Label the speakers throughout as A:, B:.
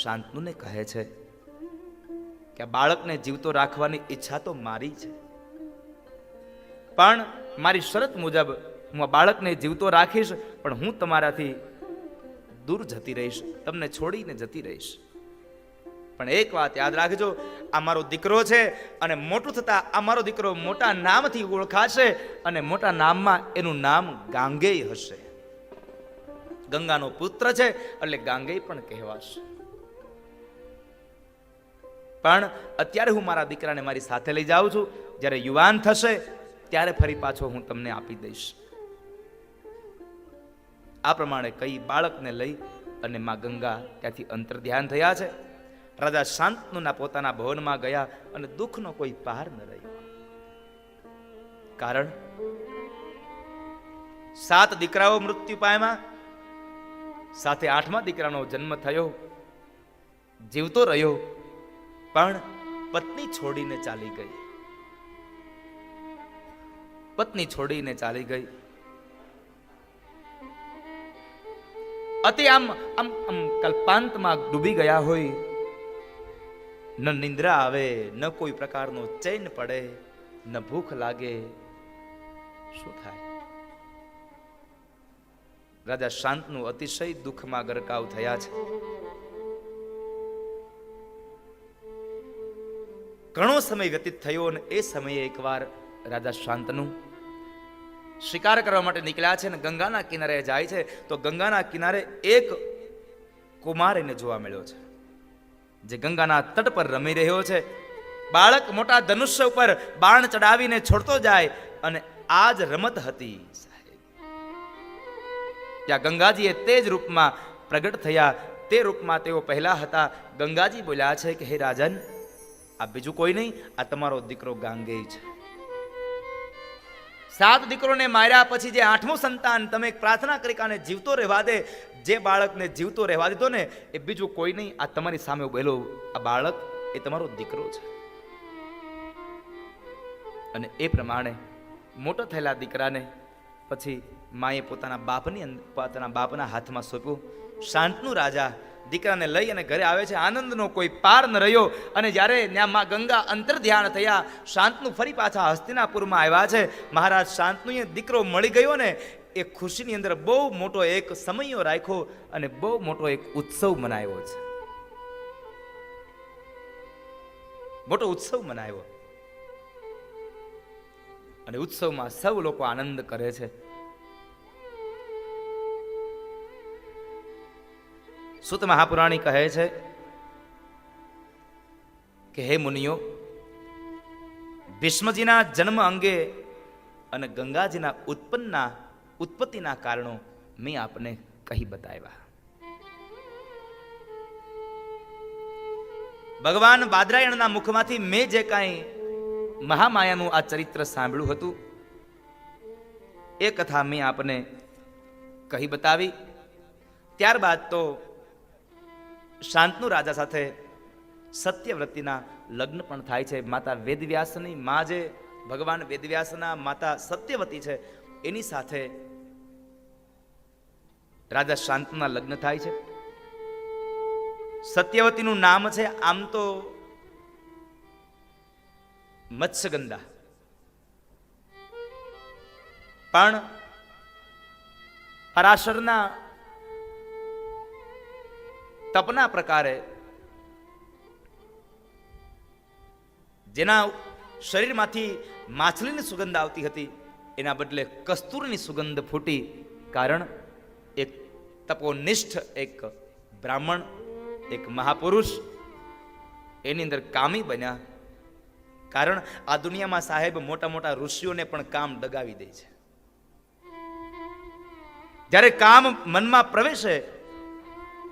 A: શાંતનુને કહે છે કે આ બાળકને જીવતો રાખવાની ઈચ્છા તો મારી છે, પણ મારી શરત મુજબ હું આ બાળકને જીવતો રાખીશ, પણ હું તમારાથી દૂર જતી રહીશ, તમને છોડીને જતી રહીશ. પણ એક વાત યાદ રાખજો, આ મારો દીકરો છે અને મોટું થતા આ મારો દીકરો મોટા નામથી ઓળખાશે અને મોટા નામમાં એનું નામ ગાંગેય હશે. ગંગાનો પુત્ર છે એટલે ગાંગેય પણ કહેવાશે. પણ અત્યારે હું મારા દીકરાને મારી સાથે લઈ જાઉં છું, જ્યારે યુવાન થશે ત્યારે ફરી પાછો હું તમને આપી દઈશ. આ પ્રમાણે કઈ બાળકને લઈ અને માં ગંગા ત્યાંથી અંતર ધ્યાન થયા છે. રાજા શાંતનુના પોતાના ભવનમાં ગયા અને દુઃખનો કોઈ પાર ન રહ્યો. કારણ 7 દીકરાઓ મૃત્યુ પામ્યા, સાથે 8મા દીકરાનો જન્મ થયો, જીવતો રહ્યો, પણ પત્ની છોડીને ચાલી ગઈ. પત્ની છોડીને ચાલી ગઈ. અતિ આમ કલ્પાંતમાં ડૂબી ગયા હોય, ન નિંદ્રા આવે, ન કોઈ પ્રકારનો ચૈન પડે, ન ભૂખ લાગે. શું થાય? રાજા શાંતનુ અતિશય દુઃખમાં ગરકાવ થયા છે. ઘણો સમય વ્યતીત થયો અને એ સમયે એકવાર રાજા શાંતનુ શિકાર કરવા માટે નીકળ્યા છે અને ગંગાના કિનારે જાય છે. તો ગંગાના કિનારે એક કુમાર એને જોવા મળ્યો છે, જે ગંગાના તટ પર રમી રહ્યો છે. બાળક મોટા ધનુષ્ય ઉપર બાણ ચડાવીને છોડતો જાય અને આ જ રમત હતી. ત્યાં ગંગાજીએ તે જ રૂપમાં પ્રગટ થયા. તે રૂપમાં તેઓ પહેલા હતા. ગંગાજી બોલ્યા છે કે હે રાજન, આ બીજું કોઈ નહીં, આ તમારો દીકરો ગાંગેય છે. 7 દીકરોને માર્યા પછી જે 8મું સંતાન તમે પ્રાર્થના કરી કાને જીવતો રહેવા દે, જે બાળકને જીવતો રહેવા દીધો ને એ બીજું કોઈ નહીં, આ તમારી સામે ઉભેલો આ બાળક એ તમારો દીકરો છે. અને એ પ્રમાણે મોટો થયેલા દીકરાને પછી માએ પોતાના બાપના હાથમાં સોંપ્યું. શાંતનુ રાજા દીકરાને લઈ અને ઘરે આવે છે. આનંદનો કોઈ પાર ન રહ્યો. અને જ્યારે ત્યાં માં ગંગા અંતર ધ્યાન થયા, શાંતનુ ફરી પાછા હસ્તિનાપુરમાં આવ્યા છે. મહારાજ શાંતનુએ દીકરો મળી ગયો ને એ ખુશીની અંદર બહુ મોટો એક સમયો રાખ્યો અને બહુ મોટો એક ઉત્સવ મનાવ્યો છે. મોટો ઉત્સવ મનાવ્યો અને ઉત્સવમાં સૌ લોકો આનંદ કરે છે. સુત મહાપુરાણી કહે છે કે હે મુનિઓ, ભીષ્મજીના જન્મ અંગે અને ગંગાજીના ઉત્પત્તિના કારણો મેં આપને કહી બતાવ્યા. ભગવાન બાદરાયણના મુખમાંથી મેં જે કાંઈ મહામાયાનું આ ચરિત્ર સાંભળ્યું હતું એ કથા મેં આપને કહી બતાવી. ત્યારબાદ તો શાંતનુ રાજા સાથે સત્યવ્રતીના લગ્ન પણ થાય છે. માતા વેદવ્યાસની માં, જે ભગવાન વેદવ્યાસના માતા સત્યવતી છે, એની સાથે રાજા શાંતનુના લગ્ન થાય છે. સત્યવતીનું નામ છે આમ તો મત્સ્યગંધા, પણ પરાશરના તપના પ્રકારે જેના શરીરમાંથી માછલીની સુગંધ આવતી હતી એના બદલે કસ્તુરની સુગંધ ફૂટી. કારણ એક તપોનિષ્ઠ એક બ્રાહ્મણ, એક મહાપુરુષ એની અંદર કામી બન્યા. કારણ આ દુનિયામાં સાહેબ મોટા મોટા ઋષિઓને પણ કામ ડગાવી દે છે. જ્યારે કામ મનમાં પ્રવેશે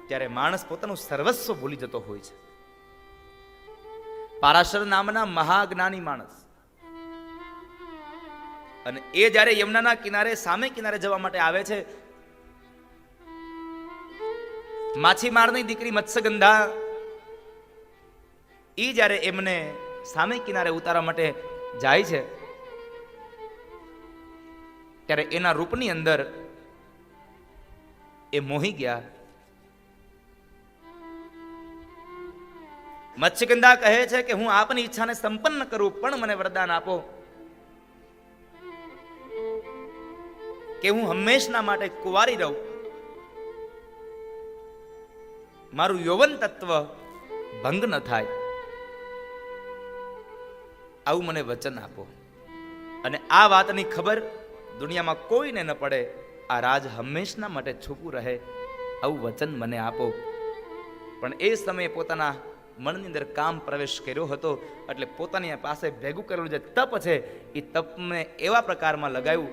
A: ત્યારે માણસ પોતાનું સર્વસ્વ ભૂલી જતો હોય છે. પારાશર નામના મહાજ્ઞાની માણસ, અને એ જ્યારે યમુનાના કિનારે સામે કિનારે જવા માટે આવે છે, માછીમારની દીકરી મત્સ્યગંધા એ જ્યારે એમને સામે કિનારે ઉતારવા માટે જાય છે ત્યારે એના રૂપની અંદર એ મોહી ગયા મત્સ્યગંધા કહે છે કે હું આપની ઈચ્છાને સંપન્ન કરું, પણ મને વરદાન આપો કે હું હંમેશના માટે કુંવારી રહું, મારું યૌવન તત્વ ભંગ ન થાય, આવું મને વચન આપો. અને આ વાતની ખબર દુનિયામાં કોઈને ન પડે, આ રાજ હંમેશના માટે છુપું રહે, આવું વચન મને આપો. પણ એ સમયે પોતાના મનની અંદર કામ પ્રવેશ કર્યો હતો, એટલે પોતાની પાસે ભેગું કરેલું જે તપ છે એ તપને એવા પ્રકારમાં લગાવ્યું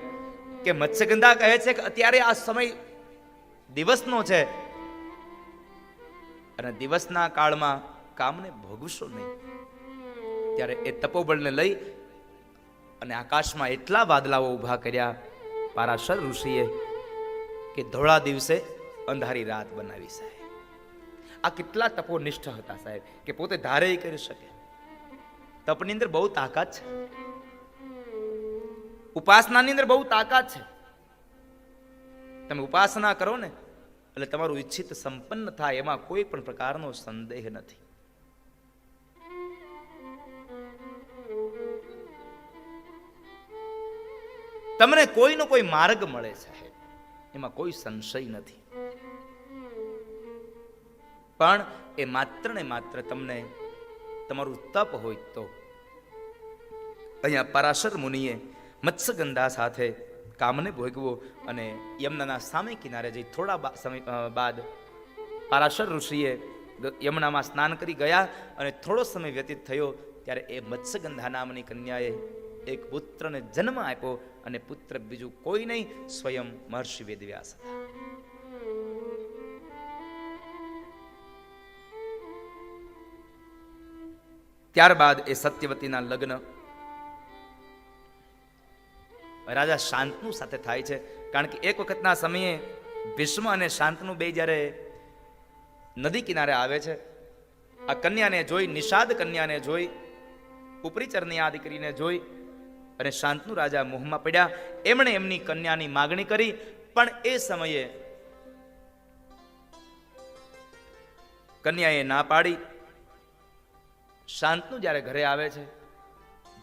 A: કે મત્સ્યગંધા કહે છે કે અત્યારે આ સમય દિવસનો છે, અને દિવસના કાળમાં કામને ભોગવશો નહીં. ત્યારે એ તપોબળને લઈ અને આકાશમાં એટલા વાદળાઓ ઊભા કર્યા પારાશર ઋષિએ કે ધોળા દિવસે અંધારી રાત બનાવી. સાહેબ, આ કેટલા તપોનિષ્ઠ હતા સાહેબ, કે પોતે ધારે કરી શકે. તપની અંદર બહુ તાકાત છે, ઉપાસનાની અંદર બહુ તાકાત છે. તમે ઉપાસના કરો ને એટલે તમારું ઈચ્છિત સંપન્ન થાય, એમાં કોઈ પણ પ્રકારનો સંદેહ નથી. તમને કોઈનો કોઈ માર્ગ મળે છે, એમાં કોઈ સંશય નથી. પણ એ માત્ર ને માત્ર તમને તમારું તપ હોય તો. અહીંયા પરાશર મુનિએ મત્સ્યગંધા સાથે કામને ભોગવો અને યમુનાના સામે કિનારે જઈ થોડા સમય બાદ પરાશર ઋષિએ યમુનામાં સ્નાન કરી ગયા અને થોડો સમય વ્યતીત થયો ત્યારે એ મત્સ્યગંધા નામની કન્યાએ એક પુત્રને જન્મ આપ્યો, અને પુત્ર બીજું કોઈ નહીં, સ્વયં મહર્ષિ વેદવ્યાસ હતા. ત્યારબાદ એ સત્યવતીના લગ્ન રાજા શાંતનુ સાથે થાય છે. કારણ કે એક વખતના સમયે ભીષ્મ અને શાંતનુ બે જ્યારે નદી કિનારે આવે છે, આ કન્યાને જોઈ, નિષાદ કન્યાને જોઈ, ઉપરીચરની આ દીકરીને જોઈ અને શાંતનુ રાજા મોહમાં પડ્યા. એમણે એમની કન્યાની માગણી કરી, પણ એ સમયે કન્યાએ ના પાડી. શાંતનુ જ્યારે ઘરે આવે છે,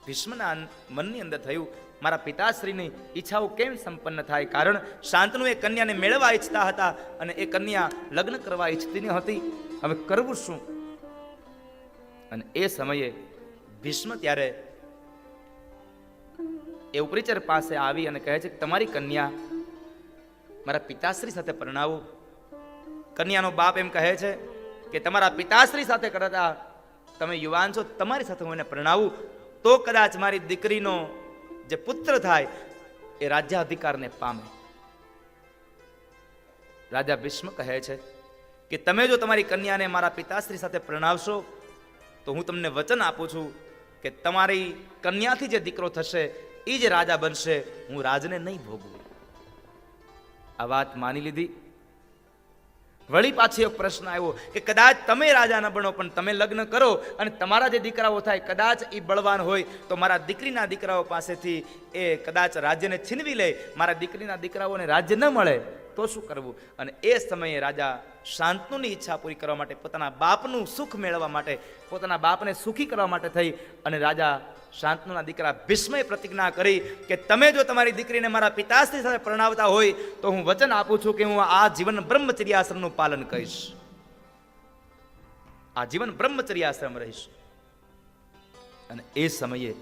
A: ભીષ્મના મનની અંદર થયું મારા પિતાશ્રીની ઈચ્છાઓ કેમ સંપન્ન થાય, કારણ શાંતનુ એ કન્યાને મેળવવા ઈચ્છતા હતા અને એ કન્યા લગ્ન કરવા ઈચ્છતી હતી. હવે કરવું શું? અને એ સમયે ભીષ્મ ત્યારે એ ઉપરીચર પાસે આવી અને કહે છે કે તમારી કન્યા મારા પિતાશ્રી સાથે પરણાવો. કન્યાનો બાપ એમ કહે છે કે તમારા પિતાશ્રી સાથે કરતા તમે યુવાન છો, તમારી સાથે હું એને પરણાવું તો કદાચ મારી દીકરીનો જે પુત્ર થાય એ રાજ્યાધિકારને પામે. રાજા ભીષ્મ કહે છે કે તમે જો તમારી કન્યાને મારા પિતાશ્રી સાથે પરણાવશો તો હું તમને વચન આપું છું કે તમારી કન્યાથી જે દીકરો થશે એ જે રાજા બનશે, હું રાજને નહીં ભોગવું. આ વાત માની લીધી. વળી પાછી એક પ્રશ્ન આવ્યો કે કદાચ તમે રાજા ન બનો પણ તમે લગ્ન કરો અને તમારા જે દીકરાઓ થાય કદાચ એ બળવાન હોય તો મારા દીકરીના દીકરાઓ પાસેથી એ કદાચ રાજ્યને છીનવી લે, મારા દીકરીના દીકરાઓને રાજ્ય ન મળે તો શું કરવું? અને એ સમયે રાજા શાંતનુની ઈચ્છા પૂરી કરવા માટે, પોતાના બાપનું સુખ મેળવવા માટે, પોતાના બાપને સુખી કરવા માટે થઈ અને રાજા શાંતનુના દીકરા ભીષ્મએ પ્રતિજ્ઞા કરી કે તમે જો તમારી દીકરીને મારા પિતાશ્રી સાથે પરણાવતા હોય તો હું વચન આપું છું કે હું આ જીવન બ્રહ્મચર્યાશ્રમનું પાલન કરીશ, આ જીવન બ્રહ્મચર્યાશ્રમ રહીશ. અને એ સમયે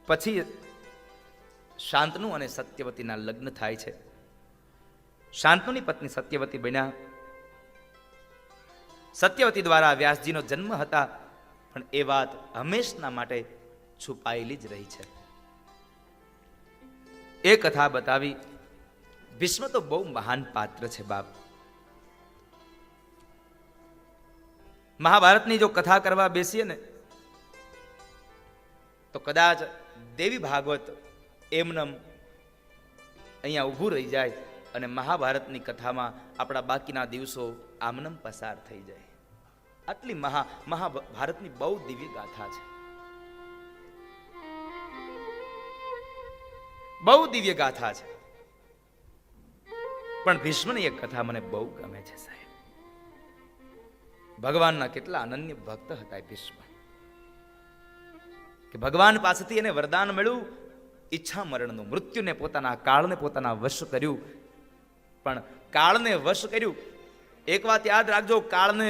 A: પછી શાંતનુ અને સત્યવતીના લગ્ન થાય છે. શાંતનુની પત્ની સત્યવતી બન્યા. સત્યવતી દ્વારા વ્યાસજીનો જન્મ હતા, પણ એ વાત હંમેશના માટે છુપાયેલી જ રહી છે. એ કથા બતાવી. ભીષ્મ તો બહુ મહાન પાત્ર છે બાપ. મહાભારતની જો કથા કરવા બેસીએ ને તો કદાચ દેવી ભાગવત એમનેમ અહીંયા ઊભું રહી જાય અને મહાભારતની કથામાં આપણા બાકીના દિવસો આમનમ પસાર થઈ જાય. આટલી મહાભારતની બહુ દિવ્ય ગાથા છે, બહુ દિવ્ય ગાથા છે. પણ ભીષ્મની એક કથા મને બહુ ગમે છે સાહેબ. ભગવાનના કેટલા અનન્ય ભક્ત હતા ભીષ્મ, કે ભગવાન પાસેથી એને વરદાન મળ્યું ઈચ્છા મરણનું, મૃત્યુને પોતાના કાળને પોતાના વશ કર્યું. પણ કાળને વશ કર્યું, એક વાત યાદ રાખજો, કાળને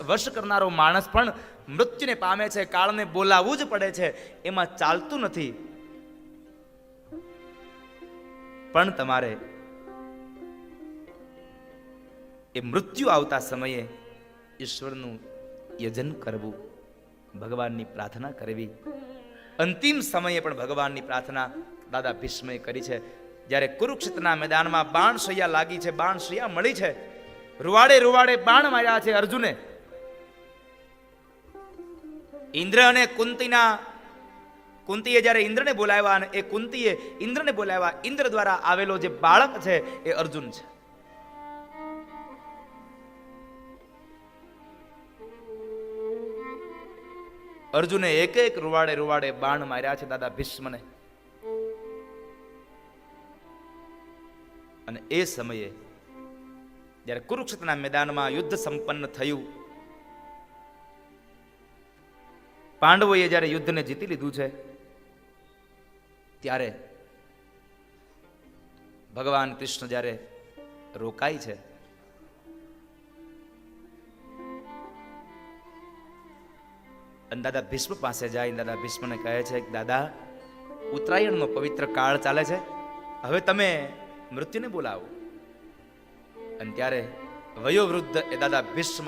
A: વશ કરનારો માણસ પણ મૃત્યુને પામે છે. કાળને બોલાવવું જ પડે છે, એમાં ચાલતું નથી. પણ તમારે એ મૃત્યુ આવતા સમયે ઈશ્વરનું યજન કરવું, ભગવાનની પ્રાર્થના કરવી. અંતિમ સમયે પણ ભગવાનની પ્રાર્થના દાદા ભીષ્મએ કરી છે. જ્યારે કુરુક્ષેત્રના મેદાનમાં બાણશૈયા લાગી છે, બાણશૈયા મળી છે, રૂવાડે રૂવાડે બાણ માર્યા છે અર્જુને. ઇન્દ્ર અને કુંતીએ જ્યારે ઇન્દ્રને બોલાવ્યા અને એ કુંતીએ ઇન્દ્રને બોલાવ્યા, ઇન્દ્ર દ્વારા આવેલો જે બાળક છે એ અર્જુન છે. અર્જુને એક એક રૂવાડે રૂવાડે બાણ માર્યા છે દાદા ભીષ્મને. અને એ સમયે જ્યારે કુરુક્ષેત્રના મેદાનમાં યુદ્ધ સંપન્ન થયું, પાંડવોએ જ્યારે યુદ્ધને જીતી લીધું છે, ત્યારે ભગવાન કૃષ્ણ જ્યારે રોકાય છે, અને દાદા ભીષ્મ પાસે જાય, દાદા ભીષ્મને કહે છે કે દાદા, ઉત્તરાયણનો પવિત્ર કાળ ચાલે છે, હવે તમે મૃત્યુને બોલાવો. અને ત્યારે વયોવૃદ્ધ એ દાદા ભીષ્મ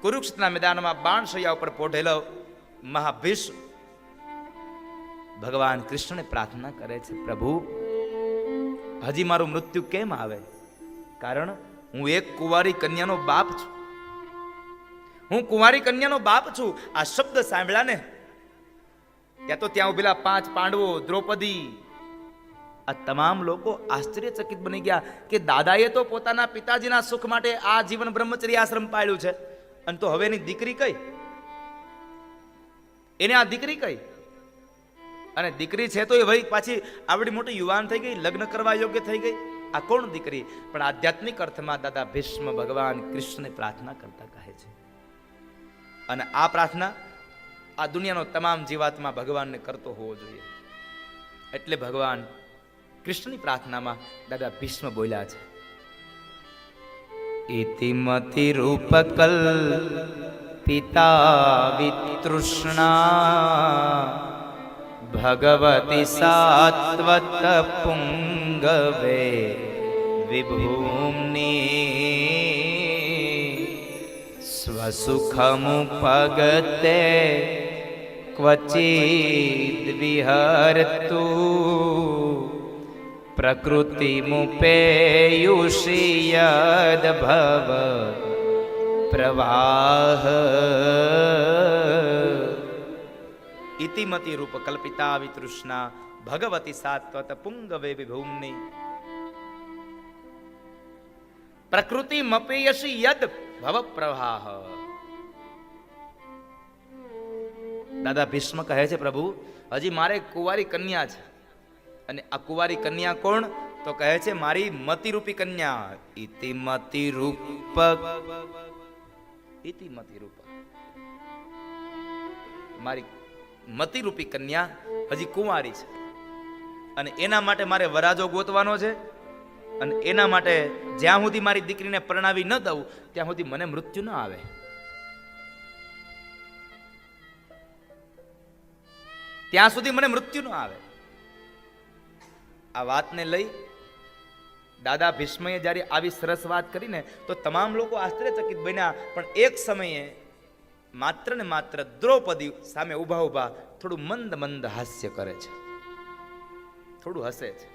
A: કુરુક્ષેત્રના મેદાનમાં બાણશૈયા ઉપર પોઢેલો મહાભીષ્મ ભગવાન કૃષ્ણને પ્રાર્થના કરે છે, પ્રભુ હજી મારું મૃત્યુ કેમ આવે? કારણ હું એક કુંવારી કન્યાનો બાપ છું. હું કુંવારી કન્યાનો બાપ છું. આ શબ્દ સાંભળ્યા ને ત્યાં ઉભેલા 5 પાંડવો, દ્રૌપદી, આ તમામ લોકો આશ્ચર્યચકિત બની ગયા કે દાદાએ તો પોતાના પિતાજીના સુખ માટે આ જીવન બ્રહ્મચર્ય આશ્રમ પાળ્યું છે, અને તો હવે એની દીકરી કઈ? એને આ દીકરી કઈ? અને દીકરી છે તો એ ભાઈ પાછી આવડી મોટી યુવાન થઈ ગઈ, લગ્ન કરવા યોગ્ય થઈ ગઈ. આ કોણ દીકરી? પણ આધ્યાત્મિક અર્થમાં દાદા ભીષ્મ ભગવાન કૃષ્ણને પ્રાર્થના કરતા કહે છે. અને આ પ્રાર્થના આ દુનિયાનો તમામ જીવાત્મા ભગવાનને કરતો હોવો જોઈએ. એટલે ભગવાન કૃષ્ણની પ્રાર્થનામાં દાદા ભીષ્મ બોલ્યા છે, ઇતિમતિ રૂપકલ પિતા વિતૃષ્ણા ભગવતી સાત્વત પુંગવે વિભૂમ્ની સ્વસુખમુપગતે ક્વચિદ વિહરતુ પ્રકૃતિમુપેયુષી યદ્ભવ પ્રવાહ. ઇતિમતિ રૂપ કલ્પિતા વિતૃષ્ણા ભગવતી સાત્વત પુંગવે વિભૂમ્ની પ્રકૃતિમપેયસી યદ ભવ પ્રવાહ. દાદા ભીષ્મ કહે છે, પ્રભુ હજી મારે કુંવારી કન્યા છે. અને આ કુંવારી કન્યા કોણ? તો કહે છે મારી મતિરૂપી કન્યા. ઇતિમતિ રૂપ, ઇતિમતિ રૂપ, મારી મતિરૂપી કન્યા હજી કુંવારી છે, અને એના માટે મારે વરાજો ગોતવાનો છે. અને એના માટે જ્યાં સુધી મારી દીકરીને પરણાવી ન દઉં ત્યાં સુધી મને મૃત્યુ ન આવે. ત્યાં સુધી મને મૃત્યુ ન આવે. આ વાતને લઈ દાદા ભીષ્મએ જ્યારે આવી સરસ વાત કરીને તો તમામ લોકો આશ્ચર્યચકિત બન્યા. પણ એક સમયે માત્ર ને માત્ર દ્રૌપદી સામે ઊભા ઊભા થોડું મંદ મંદ હાસ્ય કરે છે, થોડું હસે છે.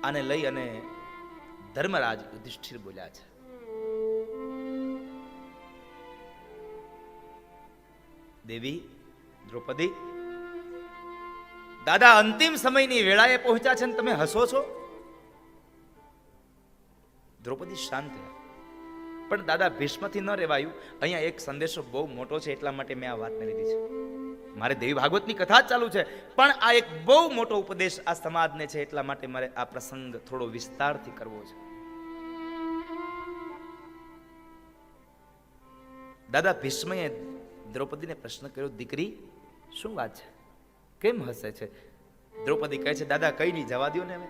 A: આને લઈ અને ધર્મરાજ યુધિષ્ઠિર બોલ્યા છે, દેવી દ્રૌપદી, દાદા અંતિમ સમયની વેળાએ પહોંચ્યા છે ને તમે હસો છો? દ્રૌપદી શાંત થયા. પણ દાદા ભીષ્મથી ન રહેવાયું. અહીંયા એક સંદેશો બહુ મોટો છે, એટલા માટે મેં આ વાતને લીધી છે. મારે દેવી ભાગવતની કથા જ ચાલુ છે, પણ આ એક બહુ મોટો ઉપદેશ આ સમાજને છે, એટલા માટે મારે આ પ્રસંગ થોડો વિસ્તારથી કરવો છે. દાદા ભીષ્મએ દ્રૌપદીને પ્રશ્ન કર્યો, દીકરી શું વાત છે, કેમ હસે છે? દ્રૌપદી કહે છે, દાદા કઈ નહીં, જવા દો ને, હવે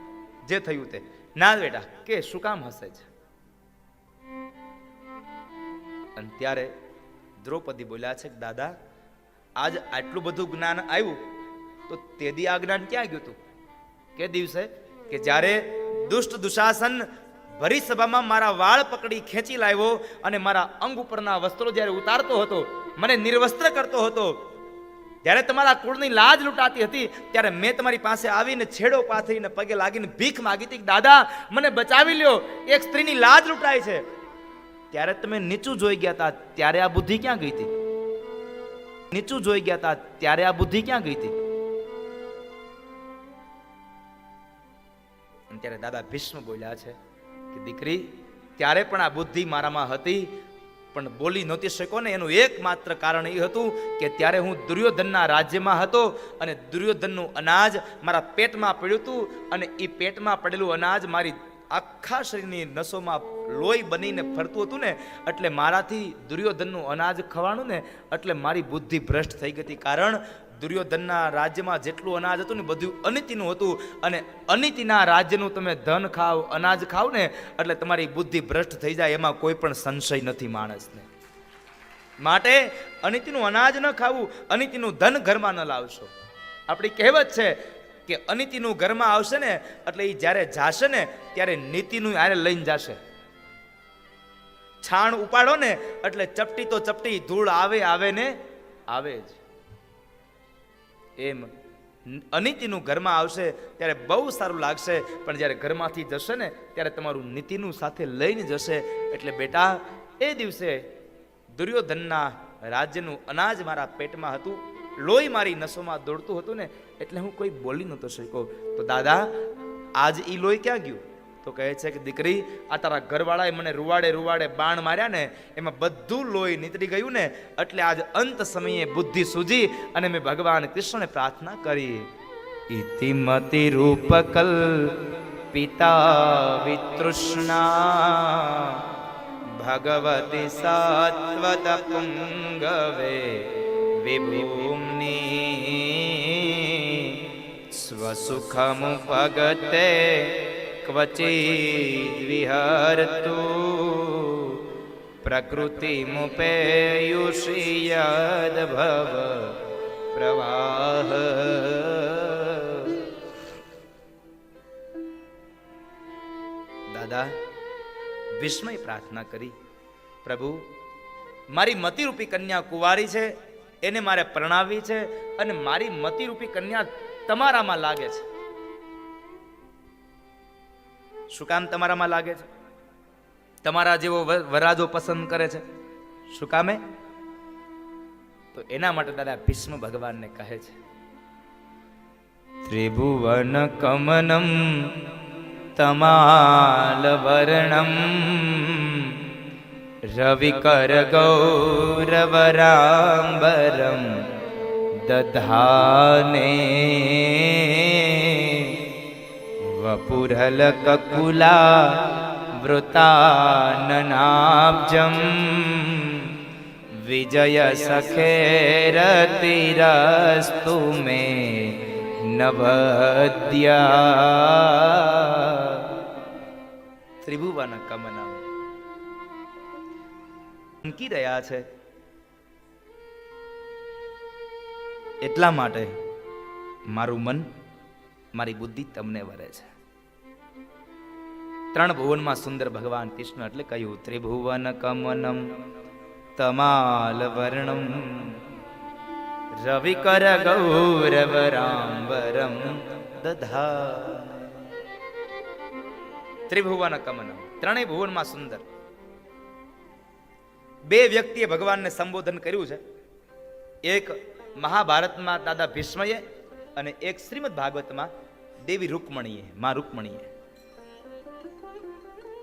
A: જે થયું તે. ના બેટા, કે શું કામ હસે છે? અને ત્યારે દ્રૌપદી બોલ્યા છે, દાદા આજ આટલું બધું જ્ઞાન આવ્યું તો તે દી આ જ્ઞાન ક્યાં ગયું હતું? કે દિવસે કે જ્યારે દુષ્ટ દુશાસન ભરી સભામાં મારા વાળ પકડી ખેંચી લાવ્યો અને મારા અંગ ઉપરના વસ્ત્રો જ્યારે ઉતારતો હતો, મને નિર્વસ્ત્ર કરતો હતો, જ્યારે તમારા કુળની લાજ લૂંટાતી હતી, ત્યારે મેં તમારી પાસે આવીને છેડો પાથરીને પગે લાગીને ભીખ માગી હતી, દાદા મને બચાવી લ્યો, એક સ્ત્રીની લાજ લૂંટાય છે. ત્યારે તમે નીચું જોઈ ગયા હતા, ત્યારે આ બુદ્ધિ ક્યાં ગઈ હતી? નીચું જોઈ ગયા હતા, ત્યારે આ બુદ્ધિ ક્યાં ગઈ હતી? ત્યારે દાદા ભીષ્મ બોલ્યા છે કે દીકરી, ત્યારે પણ આ બુદ્ધિ મારામાં હતી, પણ બોલી નહોતી શક્યો ને. એનું એકમાત્ર કારણ એ હતું કે ત્યારે હું દુર્યોધનના રાજ્યમાં હતો અને દુર્યોધનનું અનાજ મારા પેટમાં પડ્યું હતું, અને એ પેટમાં પડેલું અનાજ મારી આખા શરીરની નસોમાં લોહી બનીને ફરતું હતું ને, એટલે મારાથી દુર્યોધનનું અનાજ ખવાનું ને, એટલે મારી બુદ્ધિ ભ્રષ્ટ થઈ ગઈ હતી. કારણ દુર્યોધનના રાજ્યમાં જેટલું અનાજ હતું ને બધું અનિતિનું હતું, અને અનિતિના રાજ્યનું તમે ધન ખાવ, અનાજ ખાવ ને, એટલે તમારી બુદ્ધિ ભ્રષ્ટ થઈ જાય, એમાં કોઈ પણ સંશય નથી માણસને. માટે અનિતિનું અનાજ ન ખાવું, અનિતિનું ધન ઘરમાં ન લાવશો. આપણી કહેવત છે કે અનિતિનું ઘરમાં આવશે ને એટલે એ જ્યારે જાશે ને ત્યારે નીતિનું આરે લઈને જશે. છાણ ઉપાડો ને એટલે ચપટી તો ચપટી, ધૂળ આવે આવે ને આવે જ. એમ અનિતિનું ઘરમાં આવશે ત્યારે બહુ સારું લાગશે, પણ જ્યારે ઘરમાંથી જશે ને ત્યારે તમારું નીતિનું સાથે લઈને જશે. એટલે બેટા, એ દિવસે દુર્યોધનના રાજ્યનું અનાજ મારા પેટમાં હતું, લોહી મારી નસોમાં દોડતું હતું ને, એટલે હું કોઈ બોલી નહોતો શક્યો. તો દાદા આજ ઈ લોહી ક્યાં ગયું? તો કહે છે કે દીકરી, આ તારા ઘરવાળાએ મને રૂવાડે રૂવાડે બાણ માર્યા ને, એમાં બધું લોહી નીતરી ગયું ને, એટલે આજ અંત સમયે બુદ્ધિ સૂજી અને મેં ભગવાન કૃષ્ણને પ્રાર્થના કરી. ઇતિમતિ રૂપકલ પિતા વિતૃષ્ણા ભગવતી સાત્વત પુંગવે વિભૂમ્ની સ્વસુખમુપગતે ક્વચિદ વિહરતુ પ્રકૃતિમુપેયુષી યદ્ભવ પ્રવાહ. દાદા ભીષ્મએ પ્રાર્થના કરી, પ્રભુ મારી મતિરૂપી કન્યા કુંવારી છે, એને મારે પરણાવવી છે, અને મારી મતિરૂપી કન્યા તમારામાં લાગે છે. શું કામ તમારામાં લાગે છે? તમારા જેવો વરાજો પસંદ કરે છે. શું કામે? તો એના માટે દાદા ભીષ્મ ભગવાનને કહે છે, ત્રિભુવન કમનમ તમાલ વર્ણમ રવિકર ગૌરવરાંબરમ દધાને વપુરલ કકુલા વૃતાનનાબ્જમ વિજય સખેરતિરસ્તુ મે નવદ્યા. ત્રિભુવન કમનમ કી રહ્યા છે, એટલા માટે મારું મન, મારી બુદ્ધિ તમને વરે છે. ત્રણ ભુવનમાં સુંદર ભગવાન કૃષ્ણ એટલે કહ્યું, ત્રિભુવન કમનમ તમાલ વર્ણમ રવિકર ગૌરવરાંબરમ દધા. ત્રિભુવન કમનમ, ત્રણેય ભુવનમાં સુંદર. બે વ્યક્તિએ ભગવાનને સંબોધન કર્યું છે, એક મહાભારતમાં દાદા ભીષ્મએ અને એક શ્રીમદ ભાગવતમાં દેવી રૂકમણીએ, માં રૂકમણીએ.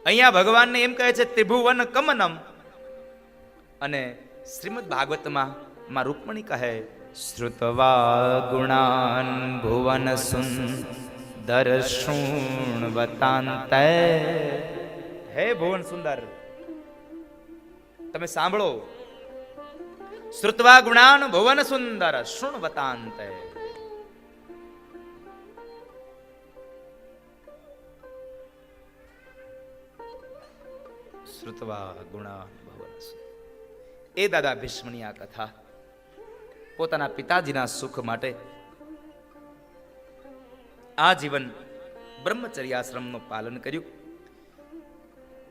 A: અહીંયા ભગવાનને એમ કહે છે ત્રિભુવન કમનમ, અને શ્રીમદ ભાગવતમાં માં રૂકમણી કહે શ્રુતવા ગુણાન ભુવન સુંદર શૃણવતાંતે. હે ભુવન સુંદર, તમે સાંભળો શ્રુત્વા ગુણાન ભુવન સુંદર શૃણવતાંતે. શ્રુત્વા ગુણાન ભુવન સુંદર. એ દાદા ભીષ્મની આ કથા પોતાના પિતાજીના સુખ માટે આ જીવન બ્રહ્મચર્યાશ્રમનું પાલન કર્યું.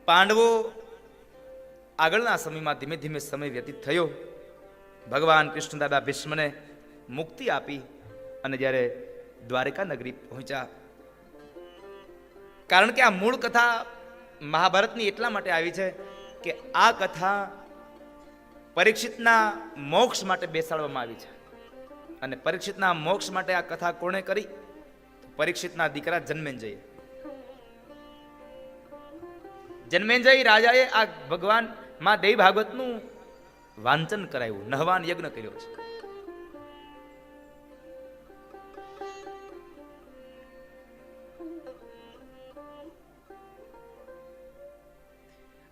A: પાંડવો આગળના સમયમાં ધીમે ધીમે સમય વ્યતીત થયો. ભગવાન કૃષ્ણ દાદા ભીષ્મને મુક્તિ આપી અને જ્યારે દ્વારકા નગરી પહોંચ્યા, કારણ કે આ મૂળ કથા મહાભારતની એટલા માટે આવી છે કે આ કથા પરીક્ષિતના મોક્ષ માટે બેસાડવામાં આવી છે. અને પરીક્ષિતના મોક્ષ માટે આ કથા કોણે કરી? પરીક્ષિતના દીકરા જન્મેન્જય. જન્મેન્જય રાજાએ આ ભગવાન માં દેવી ભાગવતનું વાંચન કરાયું, નહવાન યજ્ઞ કર્યો છે.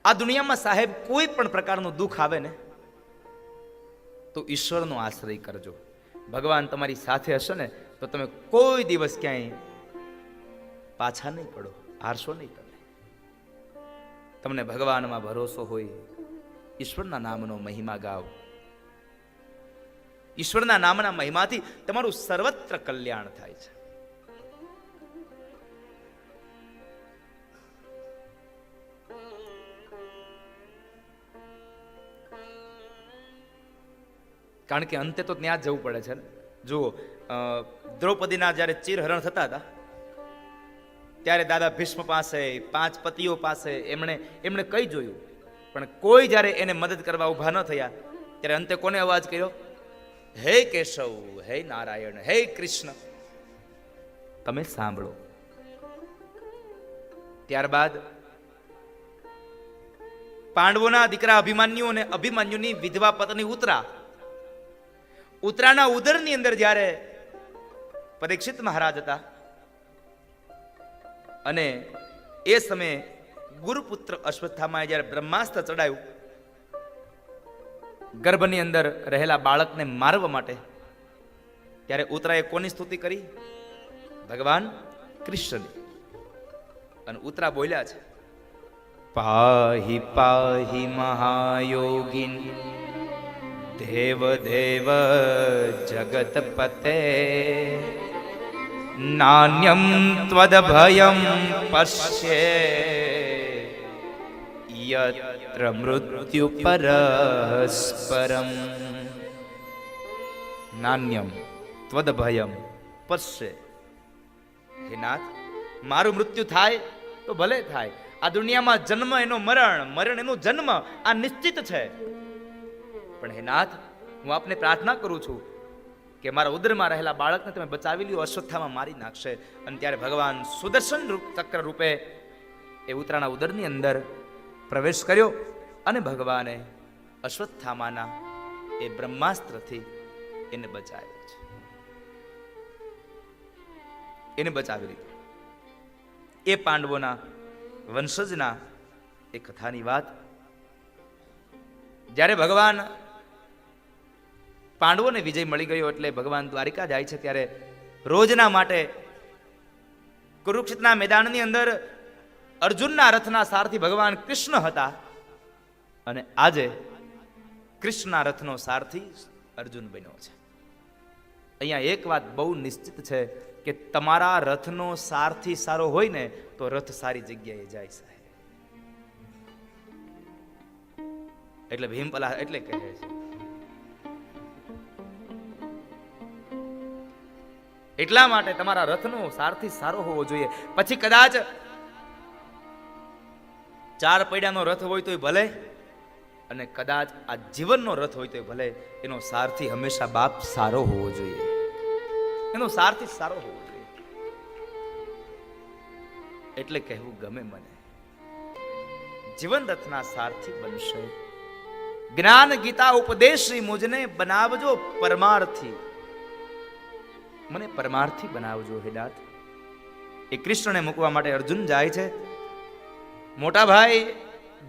A: આ દુનિયામાં સાહેબ કોઈ પણ પ્રકારનું દુઃખ આવે ને તો ઈશ્વરનો આશ્રય કરજો. ભગવાન તમારી સાથે હશે ને તો તમે કોઈ દિવસ ક્યાંય પાછા નહીં પડો, હારશો નહીં. તમને ભગવાનમાં ભરોસો હોય, ઈશ્વરના નામનો મહિમા ગાઓ. ઈશ્વરના નામના મહિમાથી તમારું સર્વત્ર કલ્યાણ થાય છે. કારણ કે અંતે તો ત્યાં જ જવું પડે છે. જુઓ, દ્રૌપદીના જ્યારે ચીરહરણ થતા હતા ત્યારે દાદા ભીષ્મ પાસે, 5 પતિઓ પાસે એમણે કઈ જોયું, પણ કોઈ જ્યારે એને મદદ કરવા ઉભા ન થયા ત્યારે અંતે કોને અવાજ કર્યો? હે કેશવ, હે નારાયણ, હે કૃષ્ણ, તમે સાંભળો. ત્યારબાદ પાંડવોના દીકરા અભિમન્યુ અને અભિમન્યુની વિધવા પત્ની ઉત્તરાના ઉદરની અંદર જ્યારે પરીક્ષિત મહારાજ હતા અને એ સમયે ગુરુપુત્ર અશ્વત્થામાએ જ્યારે બ્રહ્માસ્ત્ર ચડાયું ગર્ભની અંદર રહેલા બાળકને મારવા માટે, ત્યારે ઉત્તરાએ કોની સ્તુતિ કરી? ભગવાન કૃષ્ણની. અને ઉત્તરા બોલ્યા છે, પાહી પાહી મહાયોગીન દેવ દેવ જગતપતે નાન્યમ ત્વદભયમ પશ્યે યત્ર મૃત્યુ પરસ્પરમ. નાન્યમ ત્વદભયમ પશ્યે. હે નાથ, મારું મૃત્યુ થાય તો ભલે થાય. આ દુનિયામાં જન્મ એનો મરણ, મરણ એનો જન્મ, આ નિશ્ચિત છે. પણ હે નાથ, હું આપને પ્રાર્થના કરું છું કે મારા ઉદરમાં રહેલા બાળકને તમે બચાવી લ્યો, અશ્વત્થામાં મારી નાખશે. અને ત્યારે ભગવાન સુદર્શન ચક્ર રૂપે એ ઉત્તરાના ઉદરની અંદર પ્રવેશ કર્યો અને ભગવાને અશ્વત્થામાના એ બ્રહ્માસ્ત્રથી એને બચાવ્યો છે. એને બચાવી લીધો. એ પાંડવોના વંશજના એ કથાની વાત. જ્યારે ભગવાન પાંડવોને વિજય મળી ગયો એટલે ભગવાન દ્વારિકા જાય છે, ત્યારે રોજના માટે કુરુક્ષેત્રના મેદાનની અંદર અર્જુનના રથના સારથી ભગવાન કૃષ્ણ હતા અને આજે કૃષ્ણના રથનો સારથી અર્જુન બન્યો છે. અહીંયા એક વાત બહુ નિશ્ચિત છે કે તમારા રથનો સારથી સારો હોય ને તો રથ સારી જગ્યાએ જાય સાહેબ. એટલે ભીમપલા એટલે કહે છે, એટલા માટે તમારા રથનો સારથી સારો હોવો જોઈએ. પછી કદાચ 4 પૈડાનો રથ હોય તોય ભલે, અને કદાચ આ જીવનનો રથ હોય તોય ભલે, એનો સારથી હંમેશા બાપ સારો હોવો જોઈએ. એનો સારથી સારો હોવો જોઈએ. એટલે કહેવું ગમે મને, જીવન રથના સારથી બનશે. જ્ઞાન ગીતા ઉપદેશી મુજને બનાવજો પરમાર્થી. મને પરમાર્થી બનાવજો હે નાથ. એ કૃષ્ણને મૂકવા માટે અર્જુન જાય છે. મોટા ભાઈ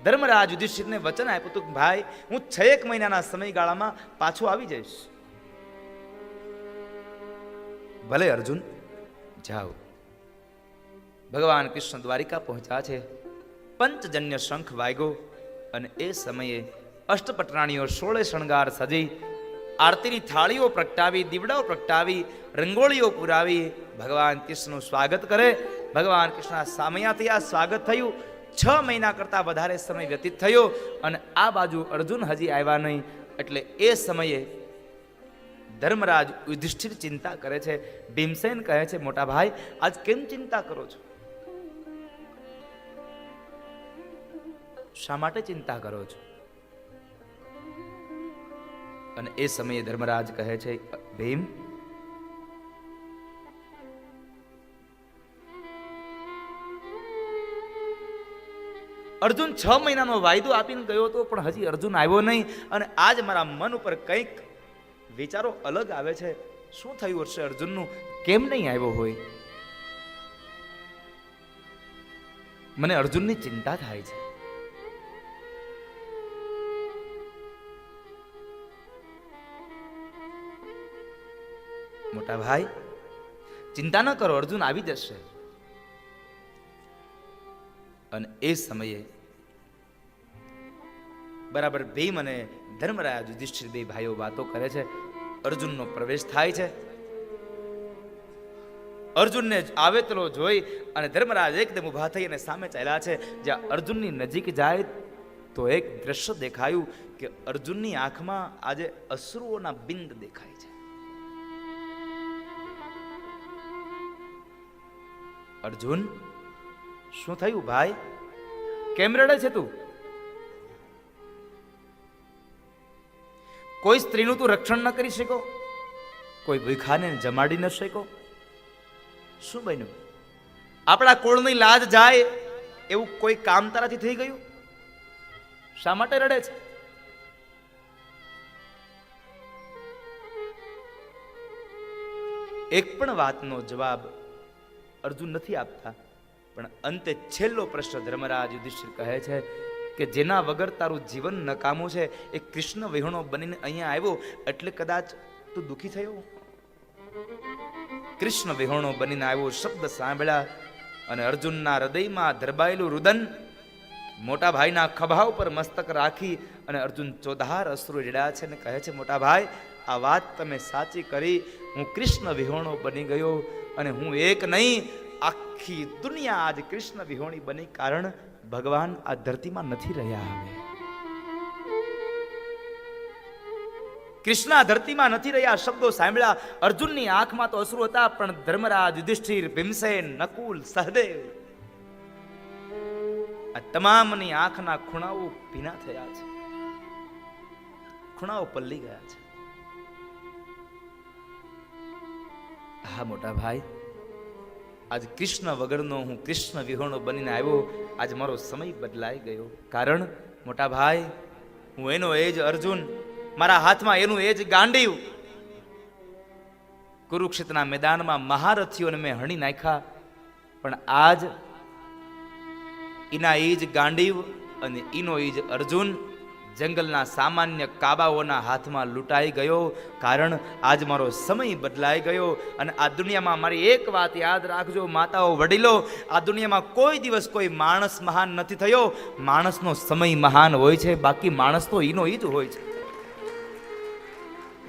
A: ધર્મરાજ યુધિષ્ઠિરને વચન આપ્યું હતું કે ભાઈ હું 6 મહિનાના સમયગાળામાં પાછો આવી જઈશ. ભલે અર્જુન જાઓ. ભગવાન કૃષ્ણ દ્વારિકા પહોંચ્યા છે. પંચજન્ય શંખ વાગ્યો અને એ સમયે અષ્ટપટરાણીઓ 16 શણગાર સજી આરતીની થાળીઓ પ્રગટાવી, દીવડાઓ પ્રગટાવી, રંગોળીઓ પુરાવી ભગવાન કૃષ્ણનું સ્વાગત કરે. ભગવાન કૃષ્ણ સામયાથી આ સ્વાગત થયું. 6 મહિના કરતા વધારે સમય વ્યતીત થયો અને આ બાજુ અર્જુન હજી આવ્યા નહીં. એટલે એ સમયે ધર્મરાજ યુધિષ્ઠિર ચિંતા કરે છે. ભીમસેન કહે છે, મોટા ભાઈ આજ કેમ ચિંતા કરો છો? શા માટે ચિંતા કરો છો? અને એ સમયે ધર્મરાજ કહે છે, ભીમ અર્જુન 6 મહિનાનો વાયદો આપીને ગયો હતો, પણ હજી અર્જુન આવ્યો નહીં. અને આજ મારા મન ઉપર કંઈક વિચારો અલગ આવે છે. શું થયું હશે અર્જુનનું? કેમ નહીં આવ્યો હોય? મને અર્જુનની ચિંતા થાય છે. મોટા ભાઈ ચિંતા ન કરો, અર્જુન આવી જશે. અને એ સમયે બરાબર ભીમ અને ધર્મરાજ યુધિષ્ઠિર બે ભાઈઓ વાતો કરે છે. અર્જુનનો પ્રવેશ થાય છે. અર્જુનને આવેતલો જોઈ અને ધર્મરાજ એકદમ ઊભા થઈ અને સામે ચાલ્યા છે. જ્યાં અર્જુનની નજીક જાય તો એક દ્રશ્ય દેખાયું કે અર્જુનની આંખમાં આજે અશ્રુઓના બિંદ દેખાય છે. અર્જુન શું થયું ભાઈ? કેમ રડે છે તું? કોઈ સ્ત્રીનું તું રક્ષણ ન કરી શકો? કોઈ ભૂખાને જમાડી ન શકો? શું બન્યું? આપણા કુળની લાજ જાય એવું કોઈ કામ તારાથી થઈ ગયું? શા માટે રડે છે? એક પણ વાતનો જવાબ અર્જુન નથી આપતા. પણ અંતે છેલ્લો પ્રશ્ન ધર્મરાજ યુધિષ્ઠિર કહે છે કે જેના વગર તારું જીવન નકામું છે એ કૃષ્ણ વિહોણો બનીને અહીંયા આવ્યો એટલે કદાચ તું દુખી થયો. કૃષ્ણ વિહોણો બનીને આવ્યો શબ્દ સાંભળ્યા અને અર્જુનના હૃદયમાં ધરબાયેલું રુદન મોટા ભાઈના ખભા ઉપર મસ્તક રાખી અને અર્જુન ચોધાર અશ્રુ રેડ્યા છે અને કહે છે, મોટા ભાઈ આ વાત તમે સાચી કરી. હું કૃષ્ણ વિહોણો બની ગયો અને હું એક નહીં આખી દુનિયા આજ કૃષ્ણ વિહોણી બની. કારણ ભગવાન આ ધરતીમાં નથી રહ્યા. હવે કૃષ્ણ આ ધરતીમાં નથી રહ્યા. શબ્દો સાંભળ્યા અર્જુનની આંખમાં તો અશ્રુ હતા, પણ ધર્મરાજ, યુધિષ્ઠિર, ભીમસેન, નકુલ, સહદેવ આ તમામની આંખના ખૂણાઓ ભીના થયા છે. ખૂણાઓ પલ્લી ગયા છે. હા મોટા ભાઈ, આજ કૃષ્ણ વગરનો હું કૃષ્ણ વિહોણો બનીને આવ્યો. આજ મારો સમય બદલાઈ ગયો. કારણ મોટા ભાઈ હું એનો એ જ અર્જુન, મારા હાથમાં એનું એ જ ગાંડીવ. કુરુક્ષેત્રના મેદાનમાં મહારથીઓને મેં હણી નાખ્યા, પણ આજ એના એ જ ગાંડીવ અને એનો એ જ અર્જુન જંગલના સામાન્ય કાબાઓના હાથમાં લૂંટાઈ ગયો. કારણ આજ મારો સમય બદલાઈ ગયો. અને આ દુનિયામાં મારી એક વાત યાદ રાખજો માતાઓ, વડીલો, આ દુનિયામાં કોઈ દિવસ કોઈ માણસ મહાન નથી થયો. માણસનો સમય મહાન હોય છે, બાકી માણસ તો એનો એ જ હોય છે.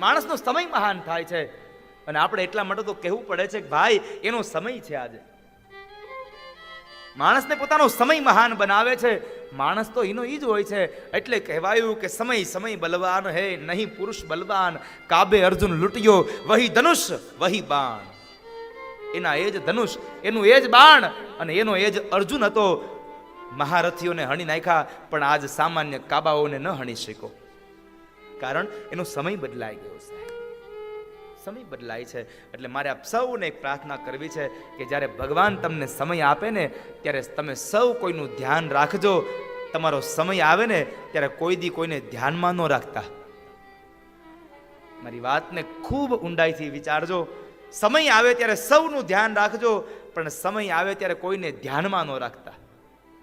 A: માણસનો સમય મહાન થાય છે. અને આપણે એટલા માટે તો કહેવું પડે છે કે ભાઈ એનો સમય છે. આજે માણસને પોતાનો સમય મહાન બનાવે છે. માણસ તો એનો ઈ જ હોય છે. એટલે કહેવાયું કે સમય સમય બલવાન હે નહીં પુરુષ બલવાન. કાબે અર્જુન લૂંટ્યો વહી ધનુષ વહી બાણ. એના એ જ ધનુષ, એનું એ જ બાણ અને એનો એ જ અર્જુન હતો. મહારથીઓને હણી નાખ્યા, પણ આજ સામાન્ય કાબાઓને ન હણી શક્યો. કારણ એનો સમય બદલાઈ ગયો છે. સમય બદલાય છે. એટલે મારે આપ સૌને એક પ્રાર્થના કરવી છે કે જ્યારે ભગવાન તમને સમય આપે ને ત્યારે તમે સૌ કોઈનું ધ્યાન રાખજો. તમારો સમય આવે ને ત્યારે કોઈ દી કોઈને ધ્યાનમાં ન રાખતા. મારી વાતને ખૂબ ઊંડાઈથી વિચારજો. સમય આવે ત્યારે સૌનું ધ્યાન રાખજો, પણ સમય આવે ત્યારે કોઈને ધ્યાનમાં ન રાખતા.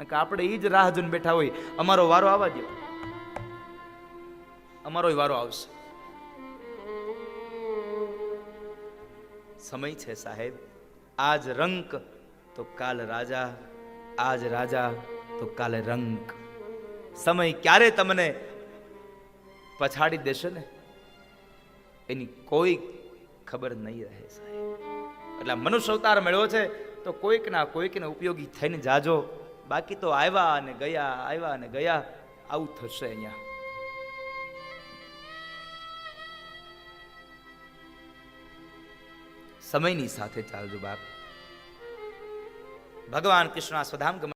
A: કે આપણે એ જ રાહ જોઈને બેઠા હોય, અમારો વારો આવવા દો, અમારો વારો આવશે. સમય છે સાહેબ, આજ રંક તો કાલ રાજા, આજ રાજા તો કાલે રંક. સમય ક્યારે તમને પછાડી દેશે ને એની કોઈ ખબર નહીં રહે સાહેબ. એટલે મનુષ્ય અવતાર મેળવો છે તો કોઈક ના કોઈકને ઉપયોગી થઈને જાજો, બાકી તો આવ્યા અને ગયા, આવ્યા અને ગયા, આવું થશે અહીંયા. સમયની સાથે ચાલજો બાપ. ભગવાન કૃષ્ણ સ્વધામ